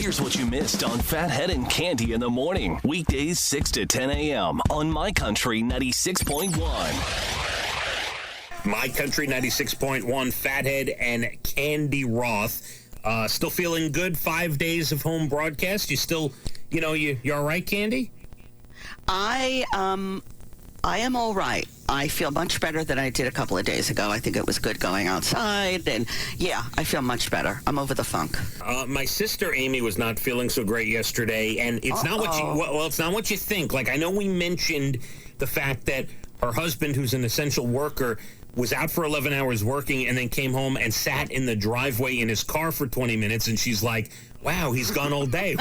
Here's what you missed on Phathead and Cande in the morning. Weekdays 6 to 10 a.m. on My Country 96.1. My Country 96.1, Phathead and Cande Roth. Still feeling good? 5 days of home broadcast? You still, you all right, Cande? I am all right. I feel much better than I did a couple of days ago. I think it was good going outside, and yeah, I feel much better. I'm over the funk. My sister Amy was not feeling so great yesterday, and it's not what it's not what you think. Like, I know we mentioned the fact that her husband, who's an essential worker, was out for 11 hours working and then came home and sat in the driveway in his car for 20 minutes, and she's like, wow, he's gone all day.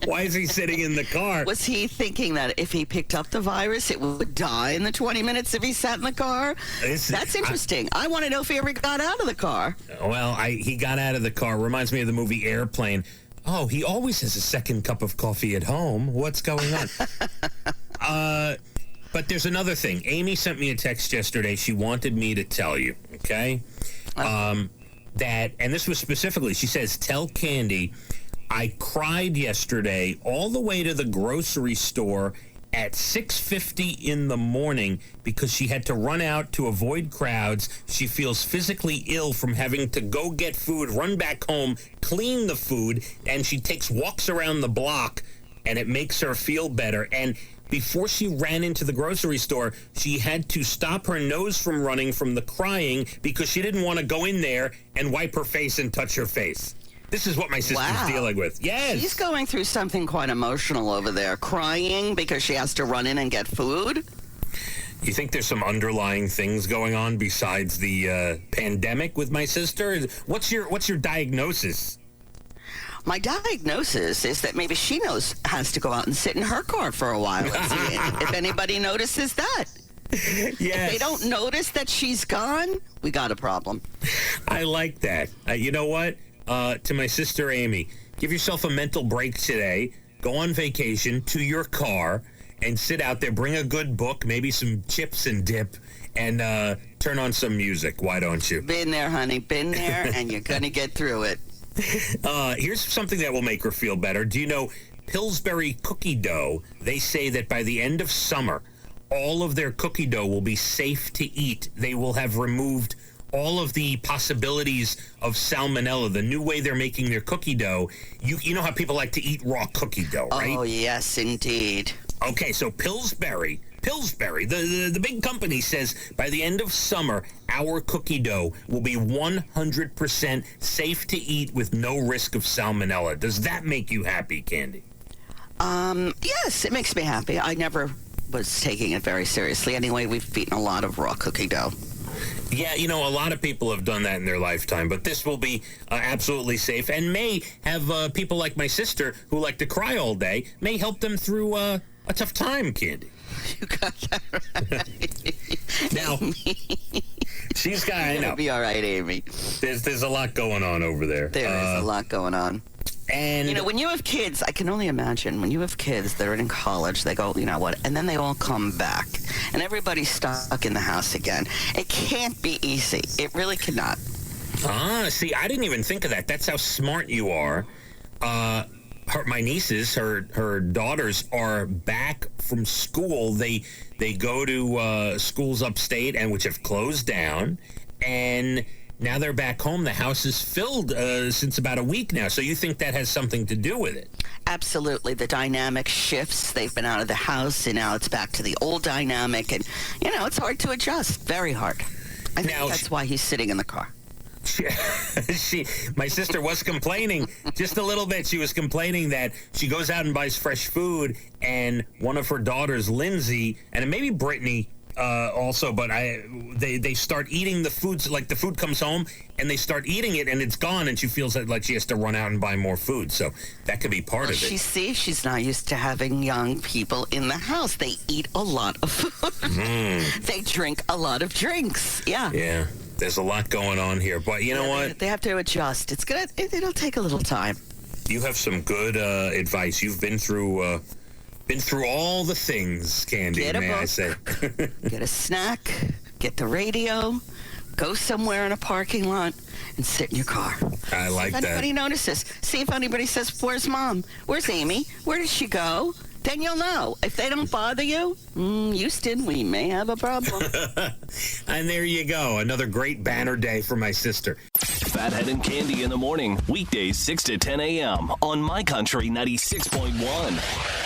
Why is he sitting in the car? Was he thinking that if he picked up the virus, it would die in the 20 minutes if he sat in the car? That's interesting. I want to know if he ever got out of the car. Well, he got out of the car. Reminds me of the movie Airplane. Oh, he always has a second cup of coffee at home. What's going on? But there's another thing. Amy sent me a text yesterday. She wanted me to tell you, okay? That, and this was specifically, she says, tell Cande, I cried yesterday all the way to the grocery store at 6:50 in the morning because she had to run out to avoid crowds. She feels physically ill from having to go get food, run back home, clean the food, and she takes walks around the block, and it makes her feel better. And before she ran into the grocery store, she had to stop her nose from running from the crying because she didn't want to go in there and wipe her face and touch her face. This is what my sister's dealing with. Yes. She's going through something quite emotional over there, crying because she has to run in and get food. You think there's some underlying things going on besides the pandemic with my sister? What's your diagnosis? My diagnosis is that maybe she has to go out and sit in her car for a while and see if anybody notices that. Yes. If they don't notice that she's gone, we got a problem. I like that. You know what? To my sister Amy, give yourself a mental break today. Go on vacation to your car and sit out there. Bring a good book, maybe some chips and dip, and turn on some music. Why don't you? Been there, honey. Been there, and you're going to get through it. Here's something that will make her feel better. Do you know Pillsbury cookie dough? They say that by the end of summer, all of their cookie dough will be safe to eat. They will have removed all of the possibilities of salmonella. The new way they're making their cookie dough, you know how people like to eat raw cookie dough, right? Oh, yes, indeed. Okay, so Pillsbury, the big company says by the end of summer, our cookie dough will be 100% safe to eat with no risk of salmonella. Does that make you happy, Cande? Yes, it makes me happy. I never was taking it very seriously. Anyway, we've eaten a lot of raw cookie dough. Yeah, a lot of people have done that in their lifetime, but this will be absolutely safe and may have people like my sister who like to cry all day, may help them through a tough time, Cande. You got that right. Now, she's got, I know. It'll be all right, Amy. There's a lot going on over there. There is a lot going on. And when you have kids, I can only imagine, when you have kids that are in college, they go, and then they all come back, and everybody's stuck in the house again. It can't be easy. It really cannot. See, I didn't even think of that. That's how smart you are. My nieces, her daughters, are back from school. They go to schools upstate, and which have closed down, and now they're back home. The house is filled since about a week now. So you think that has something to do with it? Absolutely. The dynamic shifts. They've been out of the house, and now it's back to the old dynamic. And, it's hard to adjust. Very hard. I think that's why he's sitting in the car. My sister was complaining just a little bit. She was complaining that she goes out and buys fresh food, and one of her daughters, Lindsay, and maybe Brittany, also, but they start eating the foods, like the food comes home and they start eating it and it's gone, and she feels like she has to run out and buy more food. So that could be part of it. She's not used to having young people in the house. They eat a lot of food. They drink a lot of drinks. Yeah. There's a lot going on here, but you know what? They have to adjust. It'll take a little time. You have some good advice. You've been through all the things, Cande, may I say. Get a snack, get the radio, Go somewhere in a parking lot and sit in your car. I like that. See if anybody notices. See if anybody says, where's Mom? Where's Amy? Where did she go? Then you'll know. If they don't bother you, Houston, we may have a problem. And there you go. Another great banner day for my sister. Phathead and Cande in the morning. Weekdays 6 to 10 a.m. on My Country 96.1.